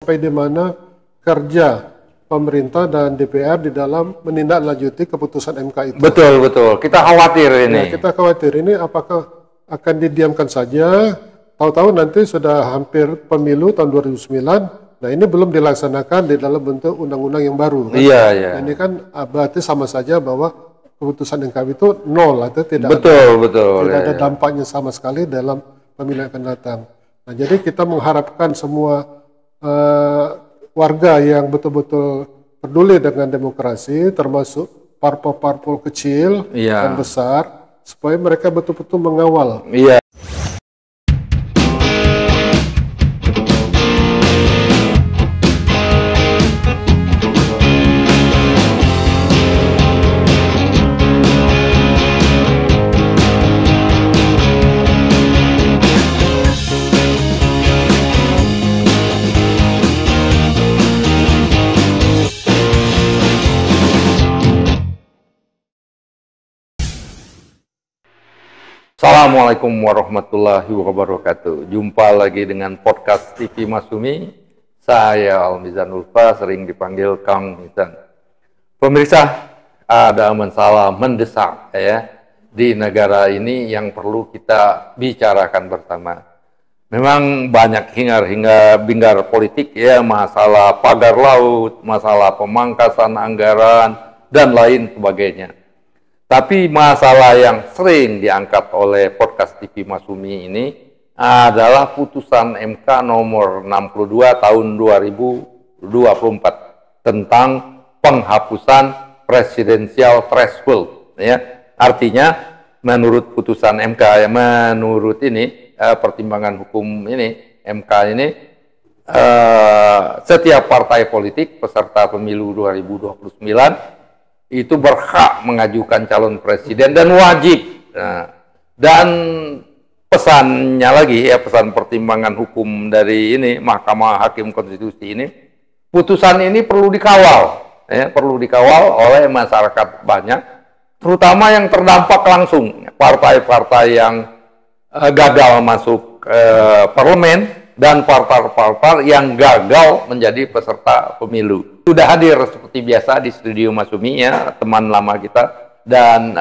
sampai di mana kerja pemerintah dan DPR di dalam menindaklanjuti keputusan MK itu. Betul, betul. Kita khawatir ini. Ya, kita khawatir ini apakah akan didiamkan saja, tahu-tahu nanti sudah hampir pemilu tahun 2009, nah ini belum dilaksanakan di dalam bentuk undang-undang yang baru. Kan? Iya, iya. Nah, ini kan berarti sama saja bahwa keputusan MK itu nol atau tidak Betul, tidak ya, ada ya. dampaknya sama sekali dalam pemilu yang akan datang. Nah, jadi kita mengharapkan semua warga yang betul-betul peduli dengan demokrasi, termasuk parpol-parpol kecil Iya. dan besar, supaya mereka betul-betul mengawal. Iya. Assalamualaikum warahmatullahi wabarakatuh. Jumpa lagi dengan podcast TV Masumi. Saya Al-Mizan Ulfa, sering dipanggil Kang Mizan. Pemirsa, ada masalah mendesak ya di negara ini yang perlu kita bicarakan bersama. Memang banyak hingar-bingar politik ya, masalah pagar laut, masalah pemangkasan anggaran dan lain sebagainya. Tapi masalah yang sering diangkat oleh podcast TV Masumi ini adalah putusan MK nomor 62 tahun 2024 tentang penghapusan presidensial threshold. Ya. Artinya menurut putusan MK, menurut ini pertimbangan hukum ini MK ini setiap partai politik peserta pemilu 2029 itu berhak mengajukan calon presiden dan wajib. Nah, dan pesannya lagi ya, pesan pertimbangan hukum dari ini Mahkamah Hakim Konstitusi ini, putusan ini perlu dikawal, ya, perlu dikawal oleh masyarakat banyak, terutama yang terdampak langsung, partai-partai yang gagal masuk parlemen dan partai-partai yang gagal menjadi peserta pemilu. Sudah hadir seperti biasa di studio Masumi ya, teman lama kita dan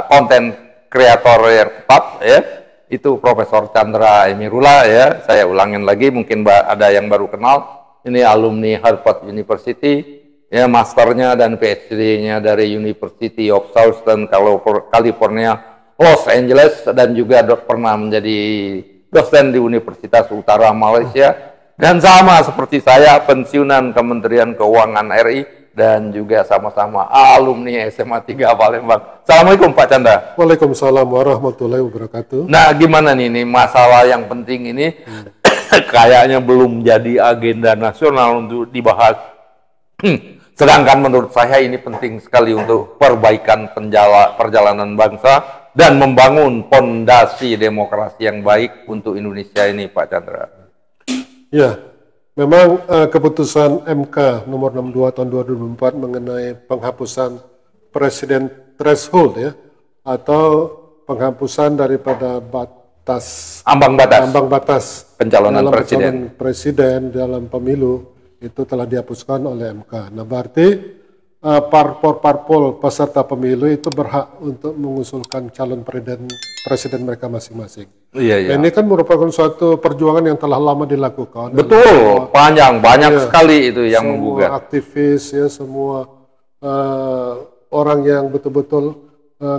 konten kreator yang tetap ya, itu Profesor Chandra Emirullah ya. Saya ulangin lagi, mungkin ada yang baru kenal. Ini alumni Harvard University ya, masternya dan PhD-nya dari University of Southern California, Los Angeles, dan juga pernah menjadi dosen di Universitas Utara Malaysia. Dan sama seperti saya, pensiunan Kementerian Keuangan RI dan juga sama-sama alumni SMA 3 Palembang. Assalamualaikum Pak Chandra. Waalaikumsalam warahmatullahi wabarakatuh. Nah, gimana nih masalah yang penting ini kayaknya belum jadi agenda nasional untuk dibahas. Sedangkan menurut saya ini penting sekali untuk perbaikan perjalanan bangsa dan membangun fondasi demokrasi yang baik untuk Indonesia ini, Pak Chandra. Ya, memang keputusan MK nomor 62 tahun 2004 mengenai penghapusan presiden threshold ya, atau penghapusan daripada ambang batas pencalonan presiden dalam pemilu itu telah dihapuskan oleh MK. Nah, berarti parpol peserta pemilu itu berhak untuk mengusulkan calon presiden mereka masing-masing. Iya, iya. Nah, ini kan merupakan suatu perjuangan yang telah lama dilakukan. Betul, banyak sekali itu yang menggugat. Semua aktivis ya, semua orang yang betul-betul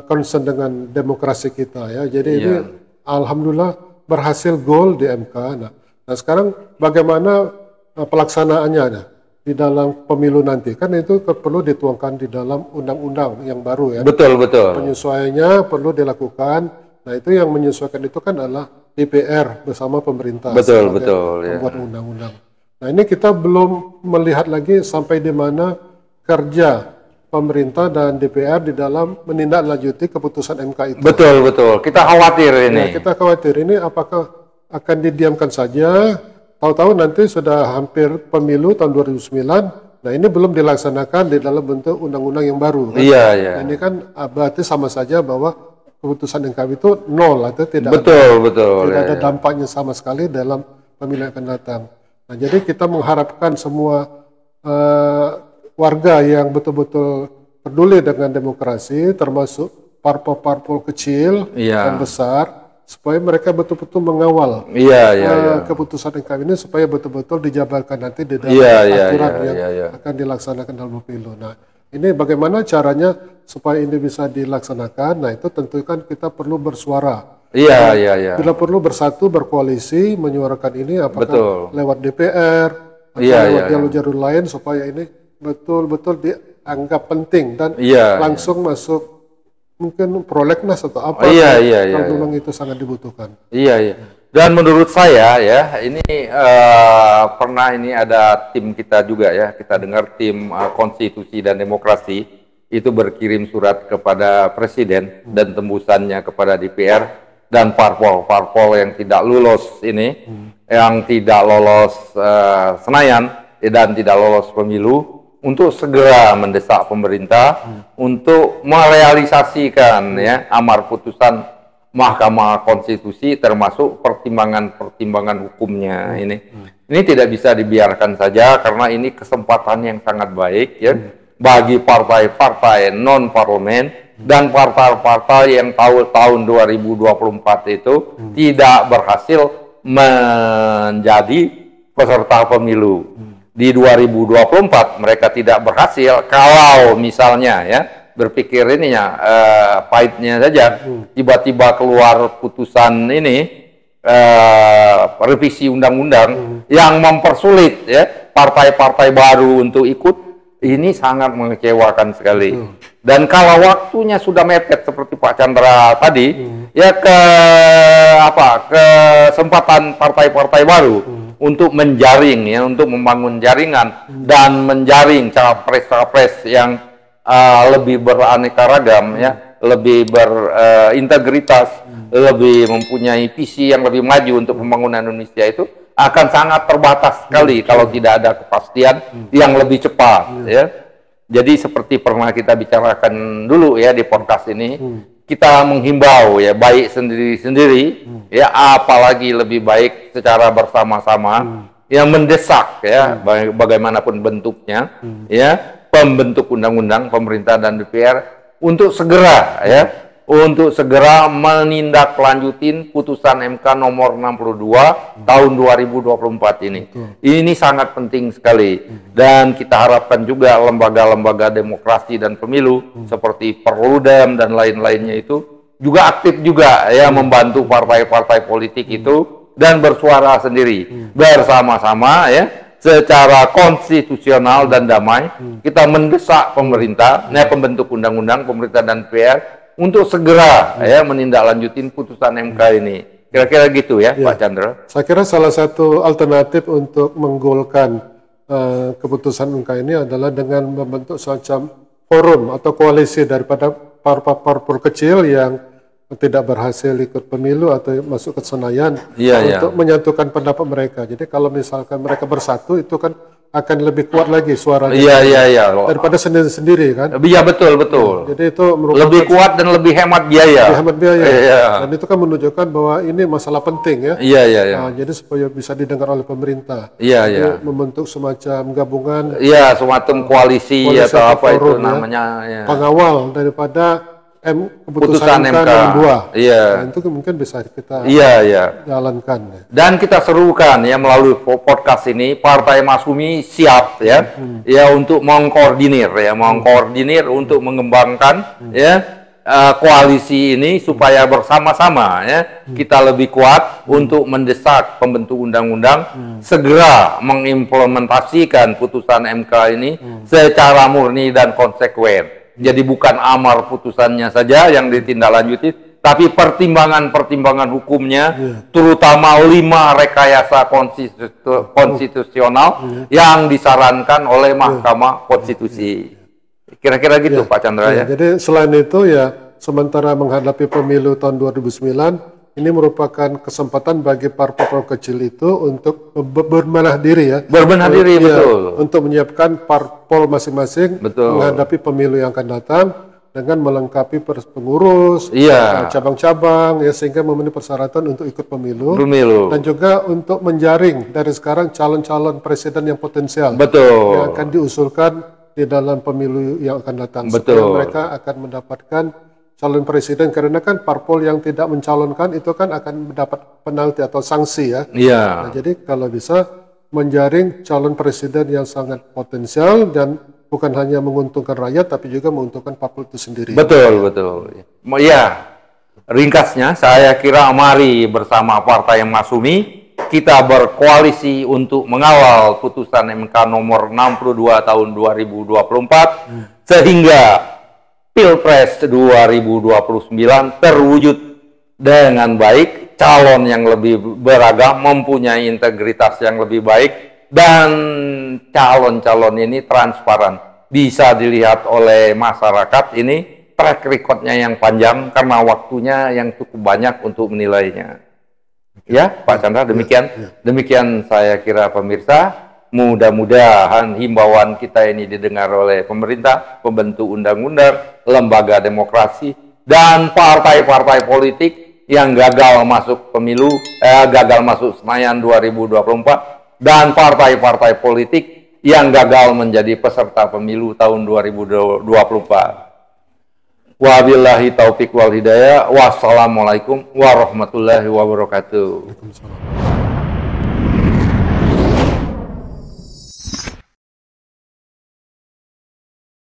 concern dengan demokrasi kita ya. Jadi ini alhamdulillah berhasil goal di MK. Nah sekarang bagaimana pelaksanaannya di dalam pemilu nanti, kan itu perlu dituangkan di dalam undang-undang yang baru ya. Betul. Penyesuaiannya perlu dilakukan. Nah, itu yang menyesuaikan itu kan adalah DPR bersama pemerintah. Betul. Membuat undang-undang. Nah, ini kita belum melihat lagi sampai di mana kerja pemerintah dan DPR di dalam menindaklanjuti keputusan MK itu. Betul. Kita khawatir ini. Nah, kita khawatir ini apakah akan didiamkan saja. Tahu-tahu nanti sudah hampir pemilu tahun 2009, nah ini belum dilaksanakan di dalam bentuk undang-undang yang baru. Kan? Iya. Nah, ini kan berarti sama saja bahwa keputusan MK itu nol atau tidak betul, ada dampaknya sama sekali dalam pemilu yang akan datang. Nah, jadi kita mengharapkan semua warga yang betul-betul peduli dengan demokrasi, termasuk parpol-parpol kecil dan besar, supaya mereka betul-betul mengawal keputusan MK ini supaya betul-betul dijabarkan nanti di dalam aturan yang akan dilaksanakan dalam pemilu. Nah, ini bagaimana caranya supaya ini bisa dilaksanakan? Nah, itu tentu kan kita perlu bersuara. Bila perlu bersatu, berkoalisi, menyuarakan ini apakah lewat DPR atau lewat jalur-jalur lain supaya ini betul-betul dianggap penting dan langsung masuk mungkin prolegnas atau apa kalau memang itu sangat dibutuhkan. Dan menurut saya ya ini pernah ini ada tim kita juga ya, kita dengar tim konstitusi dan demokrasi itu berkirim surat kepada presiden dan tembusannya kepada DPR dan parpol yang tidak lulus ini, yang tidak lolos Senayan dan tidak lolos pemilu, untuk segera mendesak pemerintah untuk merealisasikan amar putusan Mahkamah Konstitusi termasuk pertimbangan hukumnya ini. Ini tidak bisa dibiarkan saja karena ini kesempatan yang sangat baik ya bagi partai-partai non parlemen dan partai-partai yang tahun 2024 itu tidak berhasil menjadi peserta pemilu. Di 2024 mereka tidak berhasil kalau misalnya ya berpikir ini ya pahitnya saja tiba-tiba keluar putusan ini revisi undang-undang yang mempersulit ya partai-partai baru untuk ikut, ini sangat mengecewakan sekali. Dan kalau waktunya sudah mepet seperti Pak Chandra tadi ya kesempatan partai-partai baru untuk menjaring ya, untuk membangun jaringan dan menjaring capres-capres yang lebih beraneka ragam ya, lebih berintegritas, lebih mempunyai visi yang lebih maju untuk pembangunan Indonesia itu akan sangat terbatas sekali kalau tidak ada kepastian yang lebih cepat ya. Jadi seperti pernah kita bicarakan dulu ya di podcast ini, kita menghimbau ya baik sendiri-sendiri ya apalagi lebih baik secara bersama-sama yang mendesak ya bagaimanapun bentuknya ya pembentuk undang-undang pemerintah dan DPR untuk segera menindaklanjutin putusan MK nomor 62 tahun 2024 ini. Ini sangat penting sekali dan kita harapkan juga lembaga-lembaga demokrasi dan pemilu seperti Perludem dan lain-lainnya itu juga aktif juga ya membantu partai-partai politik itu dan bersuara sendiri bersama-sama ya secara konstitusional dan damai kita mendesak pemerintah pembentuk undang-undang pemerintah dan DPR untuk segera menindaklanjutin putusan MK ini. Kira-kira gitu ya Pak Chandra. Saya kira salah satu alternatif untuk menggolkan keputusan MK ini adalah dengan membentuk semacam forum atau koalisi daripada parpol kecil yang tidak berhasil ikut pemilu atau masuk ke Senayan untuk menyatukan pendapat mereka. Jadi kalau misalkan mereka bersatu itu kan akan lebih kuat lagi suaranya daripada sendiri-sendiri kan. Iya betul. Jadi itu lebih kuat dan lebih hemat biaya. Dan itu kan menunjukkan bahwa ini masalah penting ya. Nah, jadi supaya bisa didengar oleh pemerintah. Membentuk semacam gabungan. Semacam koalisi atau apa itu namanya. Pengawal daripada keputusan MK 62. Nah, itu mungkin bisa kita jalankan. Dan kita serukan ya melalui podcast ini Partai Masyumi siap ya untuk mengkoordinir untuk mengembangkan koalisi ini supaya bersama-sama kita lebih kuat untuk mendesak pembentuk undang-undang segera mengimplementasikan putusan MK ini secara murni dan konsekuen. Jadi bukan amar putusannya saja yang ditindaklanjuti, tapi pertimbangan-pertimbangan hukumnya, terutama 5 rekayasa konstitusional yang disarankan oleh Mahkamah Konstitusi. Kira-kira gitu Pak Chandra ya. Jadi selain itu ya, sementara menghadapi pemilu tahun 2009, ini merupakan kesempatan bagi parpol kecil itu untuk berbenah diri ya. Berbenah diri, betul. Untuk menyiapkan parpol masing-masing menghadapi pemilu yang akan datang. dengan melengkapi pengurus, cabang-cabang, ya sehingga memenuhi persyaratan untuk ikut pemilu. Dan juga untuk menjaring dari sekarang calon-calon presiden yang potensial. Yang akan diusulkan di dalam pemilu yang akan datang. Supaya mereka akan mendapatkan calon presiden, karena kan parpol yang tidak mencalonkan itu kan akan mendapat penalti atau sanksi ya. Nah, jadi kalau bisa menjaring calon presiden yang sangat potensial dan bukan hanya menguntungkan rakyat, tapi juga menguntungkan parpol itu sendiri. Betul. Ya, ringkasnya saya kira mari bersama Partai Masyumi kita berkoalisi untuk mengawal putusan MK nomor 62 tahun 2024 sehingga Pilpres 2029 terwujud dengan baik, calon yang lebih beragam, mempunyai integritas yang lebih baik, dan calon-calon ini transparan. Bisa dilihat oleh masyarakat ini track recordnya yang panjang karena waktunya yang cukup banyak untuk menilainya. Ya, Pak Chandra, demikian saya kira pemirsa. Mudah-mudahan himbauan kita ini didengar oleh pemerintah, pembentuk undang-undang, lembaga demokrasi, dan partai-partai politik yang gagal masuk pemilu, gagal masuk Senayan 2024, dan partai-partai politik yang gagal menjadi peserta pemilu tahun 2024. Wabillahi taufiq wal hidayah. Wassalamualaikum warahmatullahi wabarakatuh.